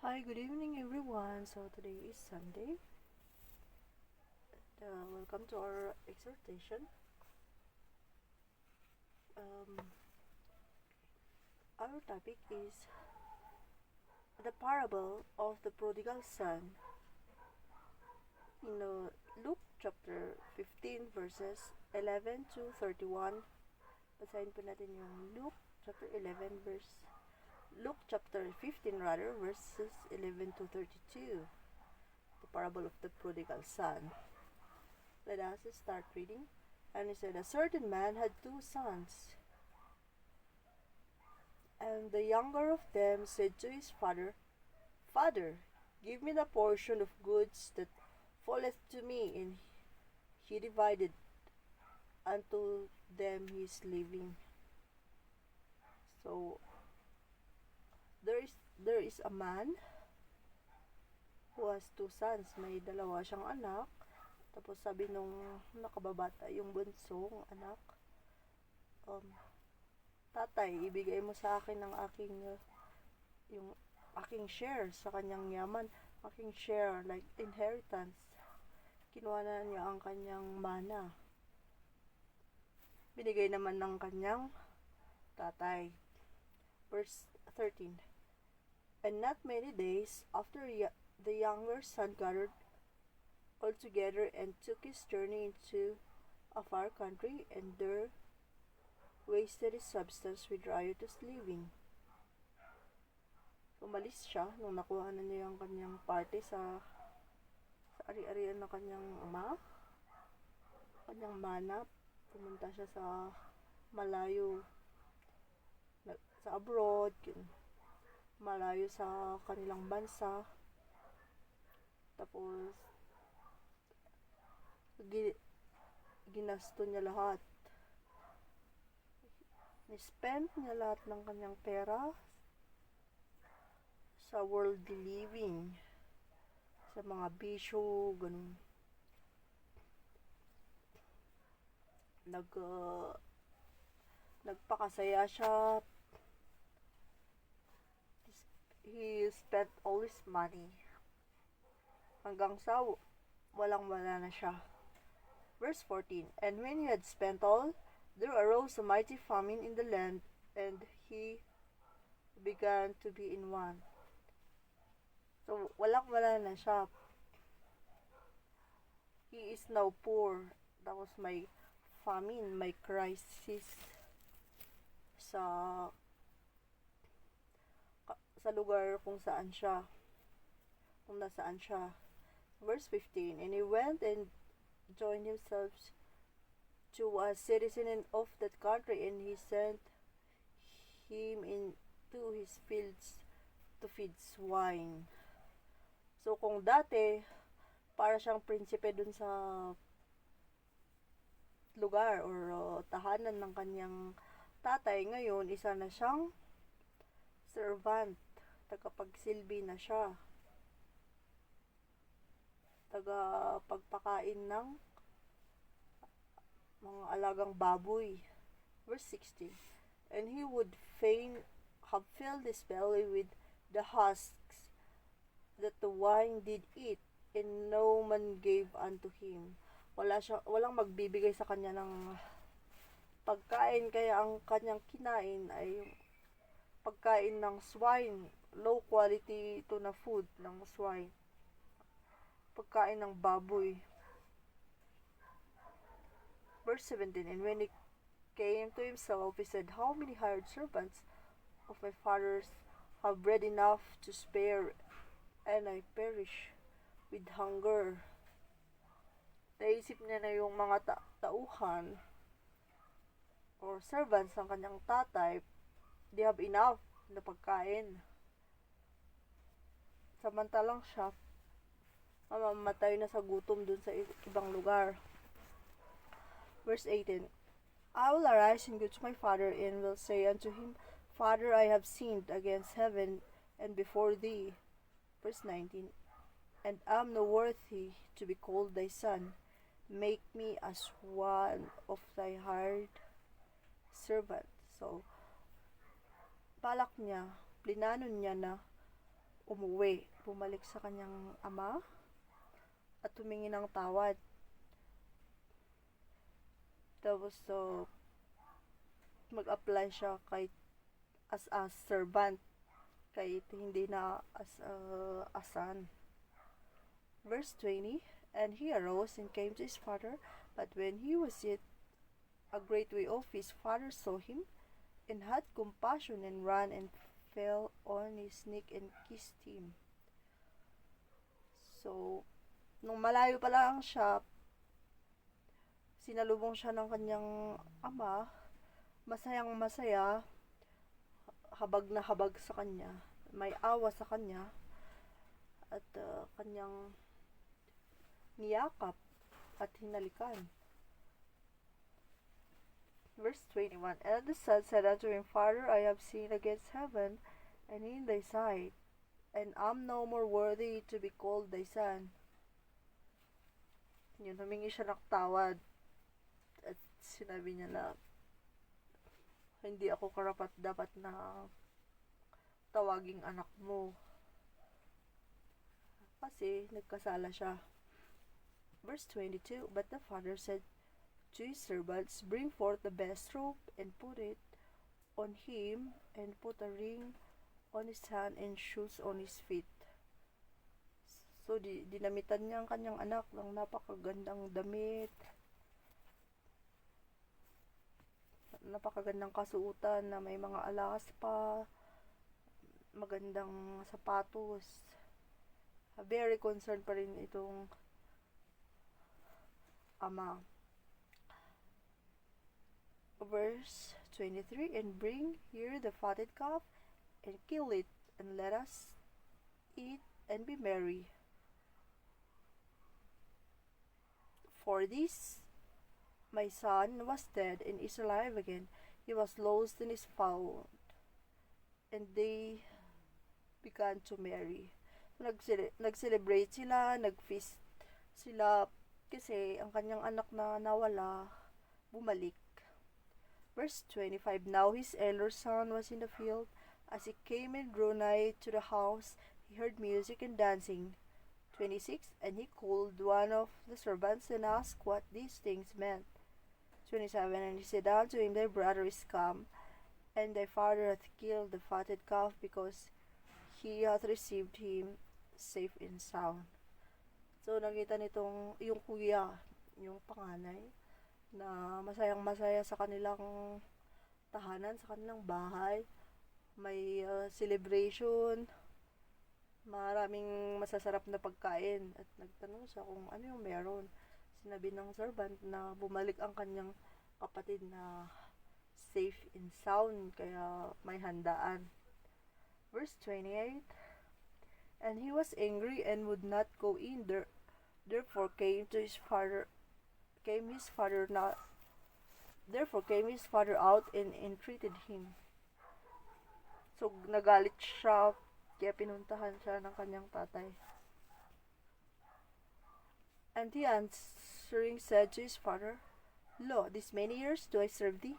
Hi, good evening everyone. So today is Sunday. Welcome to our exhortation. Our topic is the parable of the prodigal son. In Luke chapter 15 verses 11 to 31. Basahin po natin yung Luke chapter 15 verses 11 to 32. The parable of the prodigal son. Let us start reading. And he said, a certain man had two sons. And the younger of them said to his father, Father, give me the portion of goods that falleth to me. And he divided unto them his living. So, there is a man who has two sons. May dalawa siyang anak. Tapos sabi nung nakababata, yung bunsong anak, tatay, ibigay mo sa akin ng yung aking share sa kanyang yaman. Aking share, like inheritance. Kinuha na niya ang kanyang mana. Binigay naman ng kanyang tatay. Verse 13. And not many days after the younger son gathered all together and took his journey into a far country, and there wasted his substance with riotous living. Umalis siya nung nakuha na niya yung kanyang parte sa ari-arian ng kanyang kanyang mana. Pumunta siya sa malayo, sa abroad, malayo sa kanilang bansa. Tapos ginasto niya lahat. Ni-spend niya lahat ng kanyang pera sa worldly living, sa mga bisyo, ganun. Nagpakasaya siya. He spent all his money hanggang sa walang-wala na siya. Verse 14. And when he had spent all, there arose a mighty famine in the land, and he began to be in want. So, walang-wala na siya. He is now poor. Tapos may famine, may crisis sa lugar kung nasaan siya. Verse 15. And he went and joined himself to a citizen of that country, and he sent him into his fields to feed swine. So, kung dati, para siyang prinsipe dun sa lugar or tahanan ng kanyang tatay, ngayon, isa na siyang servant. Tagapagsilbi na siya. Tagapagpakain ng mga alagang baboy. Verse 16. And he would fain have filled his belly with the husks that the wine did eat, and no man gave unto him. Walang magbibigay sa kanya ng pagkain, kaya ang kanyang kinain ay pagkain ng swine. Low quality ito na food ng swine. Pagkain ng baboy. Verse 17. And when he came to himself, he said, How many hired servants of my father's have bread enough to spare, and I perish with hunger. Naisip niya na yung mga tauhan or servants ng kanyang tatay, they have enough na pagkain. Samantalang siya, mamamatay na sa gutom dun sa ibang lugar. Verse 18. I will arise and go to my father, and will say unto him, Father, I have sinned against heaven and before thee. Verse 19. And am no worthy to be called thy son. Make me as one of thy hired servants. So, balak niya, plinanon niya na umuwi, bumalik sa kanyang ama at humingi ng tawad. Tapos mag-apply siya as a servant kahit hindi na as a son. Verse 20, and he arose and came to his father, but when he was yet a great way off, his father saw him and had compassion and ran and fell on his neck and kissed him. So, nung malayo pa lang siya, sinalubong siya ng kanyang ama, masayang masaya, habag na habag sa kanya, may awa sa kanya, at kanyang niyakap at hinalikan. Verse 21, and the son said unto him, Father, I have sinned against heaven and in thy sight, and am no more worthy to be called thy son. Yun, humingi siya ng tawad at sinabi niya na hindi ako karapat dapat na tawaging anak mo kasi nagkasala siya. Verse 22, but the father said to his servants, bring forth the best robe and put it on him, and put a ring on his hand and shoes on his feet. So, dinamitan niya ang kanyang anak ng napakagandang damit, napakagandang kasuotan na may mga alahas pa, magandang sapatos. Very concerned pa rin itong ama. Verse 23, and bring here the fatted calf, and kill it, and let us eat and be merry. For this my son was dead and is alive again. He was lost and is found. And they began to marry. Nag-celebrate sila, nag-feast sila, kasi ang kanyang anak na nawala, bumalik. Verse 25, now his elder son was in the field. As he came and drew nigh to the house, he heard music and dancing. 26, and he called one of the servants and asked what these things meant. 27, and he said unto him, thy brother is come, and thy father hath killed the fatted calf, because he hath received him safe and sound. So, nakita nitong, yung kuya, yung panganay, na masayang masaya sa kanilang tahanan, sa kanilang bahay. May celebration, maraming masasarap na pagkain. At nagtanong siya kung ano yung meron. Sinabi ng servant na bumalik ang kanyang kapatid na safe and sound, kaya may handaan. Verse 28, and he was angry and would not go in there. Therefore came his father out and entreated him. So, nagalit siya, kaya pinuntahan siya ng kanyang tatay. And he answering said to his father, Lo, these many years do I serve thee,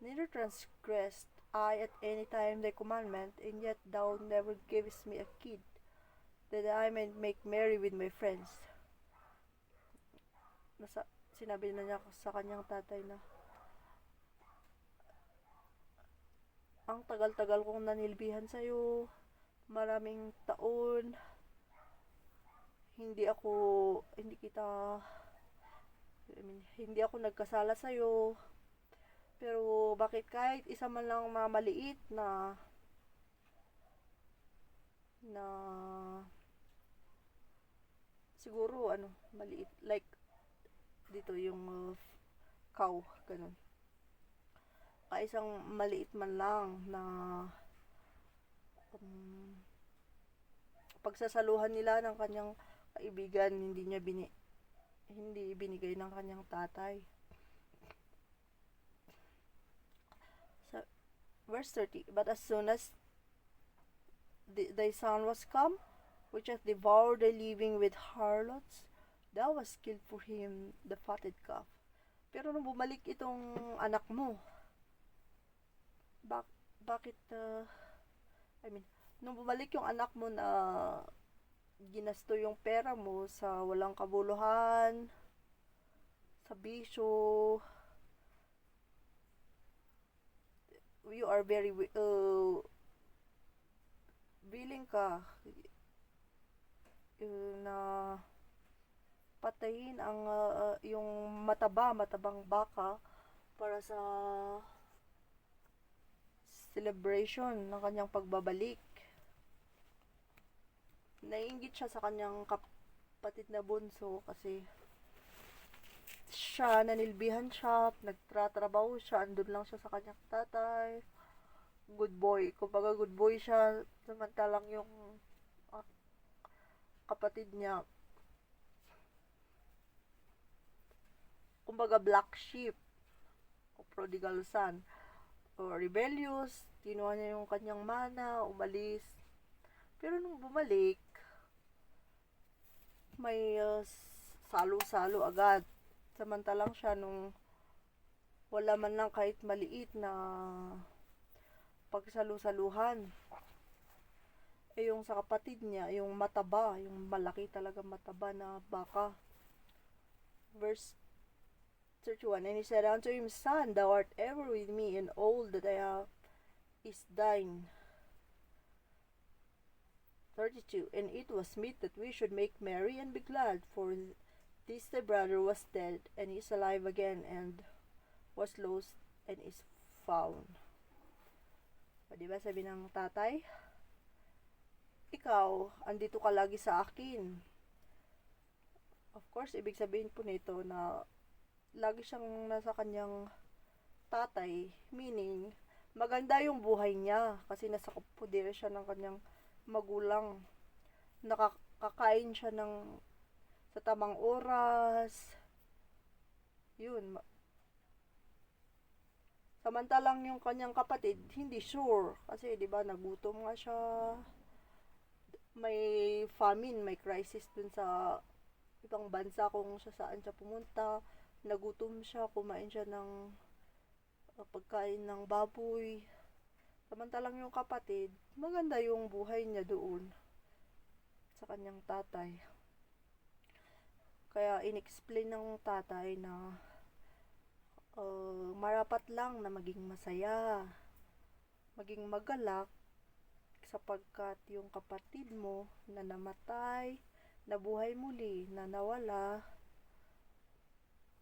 neither transgressed I at any time thy commandment, and yet thou never gavest me a kid, that I might make merry with my friends. Sinabi na niya sa kanyang tatay na, ang tagal-tagal kong nanilbihan sa'yo, maraming taon, hindi ako nagkasala sa'yo, pero bakit kahit isa man lang maliit na siguro maliit, like dito yung cow, ganun. Isang maliit man lang na pagsasaluhan nila ng kanyang kaibigan, hindi binigay ng kanyang tatay. So, verse 30, but as soon as thy son was come, which hath devoured thy living with harlots, thou hast killed for him the fatted calf. Pero nung bumalik itong anak mo, bakit Nung bumalik yung anak mo na ginasto yung pera mo sa walang kabuluhan, sa bisyo, you are very willing ka na patayin ang yung matabang baka para sa celebration ng kanyang pagbabalik. Naiinggit siya sa kanyang kapatid na bunso kasi siya, nanilbihan siya, nagtratrabaho siya, andun lang siya sa kanyang tatay. Good boy. Kumbaga good boy siya, samantalang yung uh, kapatid niya, kumbaga black sheep, o prodigal son, o rebellious, kinuha niya yung kanyang mana, umalis. Pero nung bumalik, may salo-salo agad. Samantalang siya nung wala man lang kahit maliit na pagsalu-saluhan. Yung sa kapatid niya, yung mataba, yung malaki talaga mataba na baka. Verse 31, and he said unto him, Son, thou art ever with me, and all that I have is thine. 32, and it was meet that we should make merry and be glad, for this thy brother was dead, and is alive again, and was lost, and is found. O diba sabi ng tatay, ikaw, andito ka lagi sa akin. Of course, ibig sabihin po nito na lagi siyang nasa kanyang tatay, meaning, maganda yung buhay niya kasi nasa poder siya ng kanyang magulang. Nakakain siya ng sa tamang oras. Yun. Samantalang yung kanyang kapatid, hindi sure. Kasi, di ba, nagutom nga siya. May famine, may crisis dun sa ibang bansa kung saan siya pumunta. Nagutom siya, kumain siya ng pagkain ng baboy. Samantalang yung kapatid, maganda yung buhay niya doon sa kanyang tatay. Kaya inexplain ng tatay na marapat lang na maging masaya, maging magalak, sapagkat yung kapatid mo na namatay, nabuhay muli, na nawala,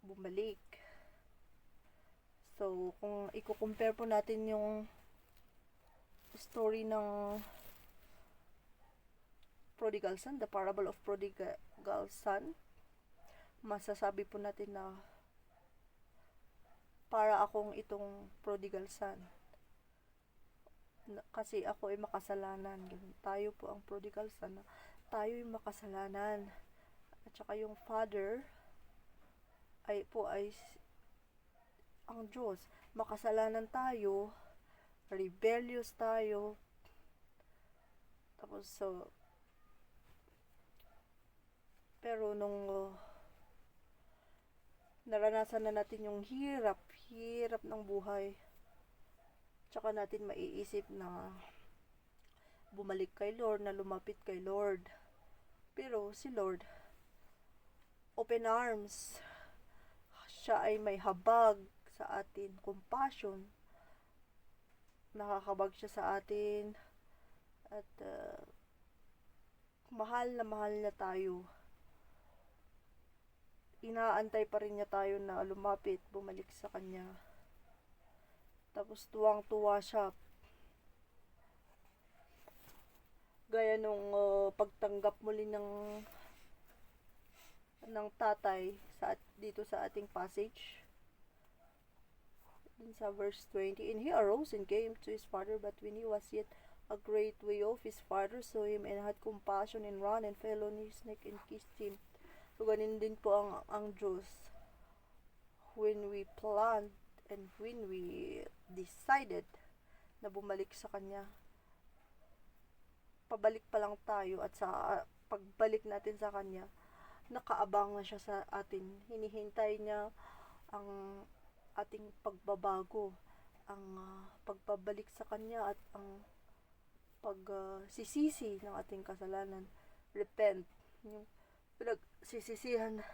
bumalik. So, kung i-compare po natin yung story ng prodigal son, the parable of prodigal son, masasabi po natin na para akong itong prodigal son. Kasi ako ay makasalanan. Tayo po ang prodigal son. Tayo ay makasalanan. At saka yung father ay ang Diyos. Makasalanan tayo, rebellious tayo, tapos pero nung naranasan na natin yung hirap ng buhay, tsaka natin maiisip na bumalik kay Lord, na lumapit kay Lord. Pero si Lord, open arms, siya ay may habag sa atin, compassion, nakakabag siya sa atin, at mahal na tayo. Inaantay pa rin niya tayo na lumapit, bumalik sa kanya. Tapos tuwang-tuwa siya. Gaya nung pagtanggap muli ng tatay dito sa ating passage. Dun sa verse 20, and he arose and came to his father, but when he was yet a great way off, his father saw him and had compassion, and ran and fell on his neck and kissed him. So, ganin din po ang Diyos. When we planned and when we decided na bumalik sa Kanya, pabalik pa lang tayo, at sa pagbalik natin sa Kanya, nakaabang na siya sa atin. Hinihintay niya ang ating pagbabago, ang pagbabalik sa Kanya, at ang sisisi ng ating kasalanan. Repent. Yung pinagsisisihan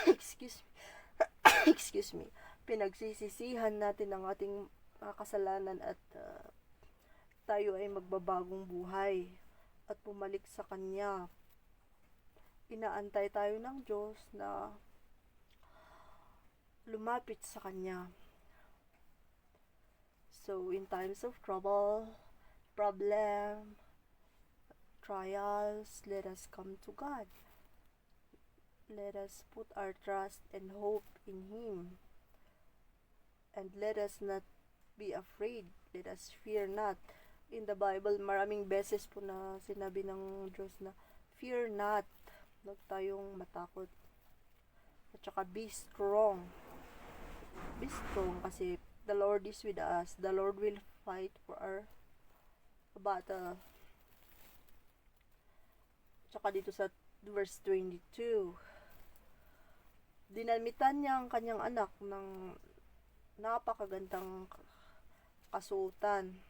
excuse me. excuse me. Pinagsisisihan natin ang ating kasalanan at tayo ay magbabagong buhay at bumalik sa Kanya. Inaantay tayo ng Diyos na lumapit sa Kanya. So, in times of trouble, problem, trials, let us come to God. Let us put our trust and hope in Him. And let us not be afraid. Let us fear not. In the Bible, maraming beses po na sinabi ng Diyos na fear not. Huwag tayong matakot. At saka be strong. Be strong kasi the Lord is with us. The Lord will fight for our battle. At saka dito sa verse 22, dinalmitan niya ang kanyang anak ng napakagandang kasuotan.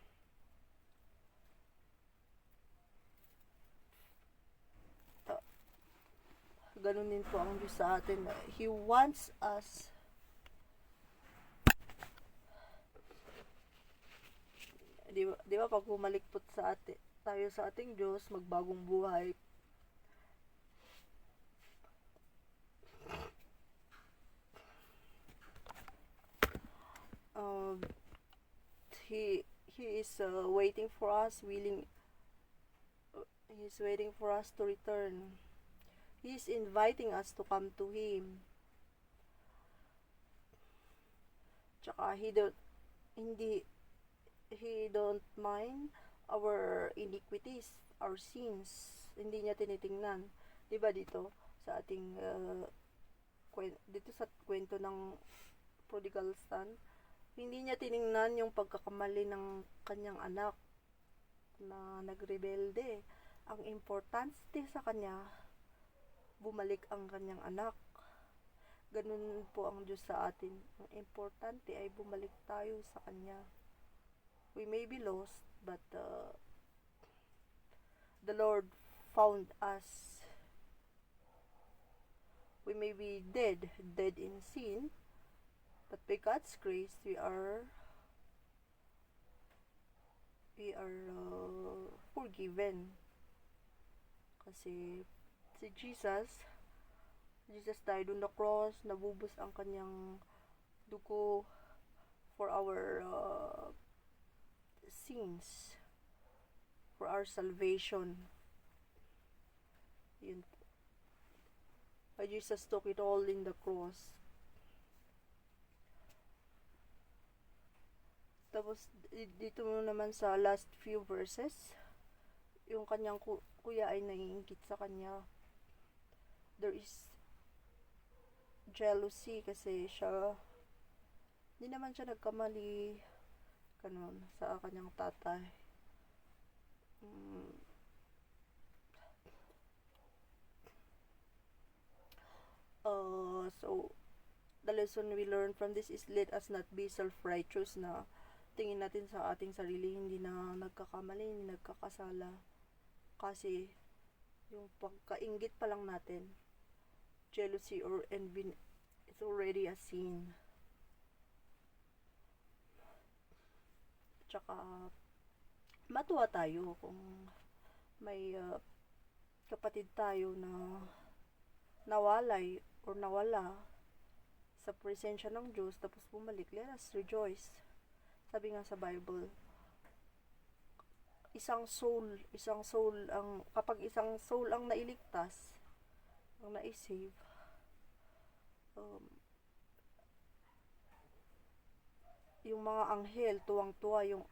Ganun din po ang Diyos sa atin. He wants us di ba pag bumalik po tayo sa ating Diyos, magbagong buhay. He is waiting for us, He's waiting for us to return. He's inviting us to come to Him. Tsaka He don't mind our iniquities, our sins. Hindi niya tinitingnan. Diba dito sa ating dito sa kwento ng prodigal son, hindi niya tiningnan yung pagkakamali ng kanyang anak na nagrebelde. Ang importante sa kanya, bumalik ang kanyang anak. Ganun po ang Diyos sa atin. Ang importante ay bumalik tayo sa Kanya. We may be lost, but the Lord found us. We may be dead in sin, but by God's grace, we are forgiven. Kasi si Jesus died on the cross, nabubos ang kanyang dugo for our sins, for our salvation. Yun. Jesus took it all in the cross. Tapos dito naman sa last few verses, yung kanyang kuya ay naiingit sa kanya. There is jealousy kasi hindi naman siya nagkamali ganun sa kanyang tatay. So the lesson we learn from this is let us not be self-righteous na tingin natin sa ating sarili hindi na nagkakamali, hindi nagkakasala. Kasi yung pagkainggit pa lang natin, jealousy or envy, it's already a sin. Tsaka matuwa tayo kung may kapatid tayo na nawalay or nawala sa presensya ng Diyos tapos bumalik. Let us rejoice. Sabi nga sa Bible, kapag isang soul ang nailigtas, ang naisave, yung mga anghel, tuwang-tuwa, yung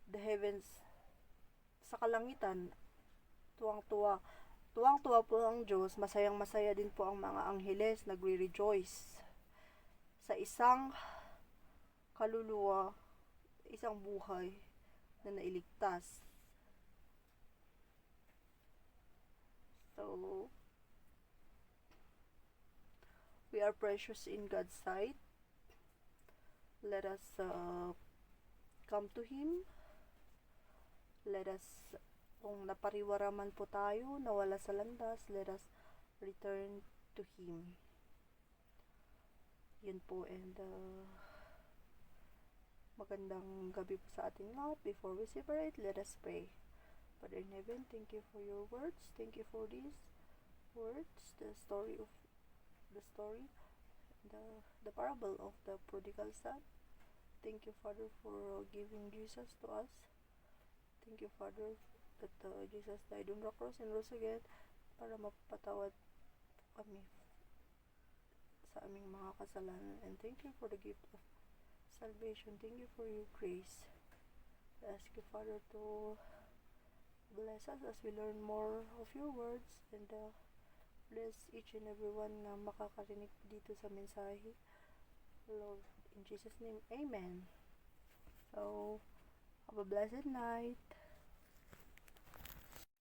the heavens, sa kalangitan, tuwang-tuwa. Tuwang-tuwa po ang Diyos, masayang-masaya din po ang mga angheles, nagre-rejoice sa isang kaluluwa, isang buhay na nailigtas. So, we are precious in God's sight. Let us come to Him. Let us, kung napariwara man po tayo, nawala sa landas, let us return to Him. Yun po, and magandang gabi po sa ating lahat. Before we separate, let us pray. Father in heaven, thank you for your words. Thank you for these words, the parable of the prodigal son. Thank you, Father, for giving Jesus to us. Thank you, Father, that Jesus died on the cross and rose again para mapatawad kami sa aming mga kasalanan. And thank you for the gift of salvation. Thank you for your grace. I ask you, Father, to bless us as we learn more of your words, and bless each and every one na makakarinig dito sa mensahe. Lord, in Jesus' name, Amen. So, have a blessed night.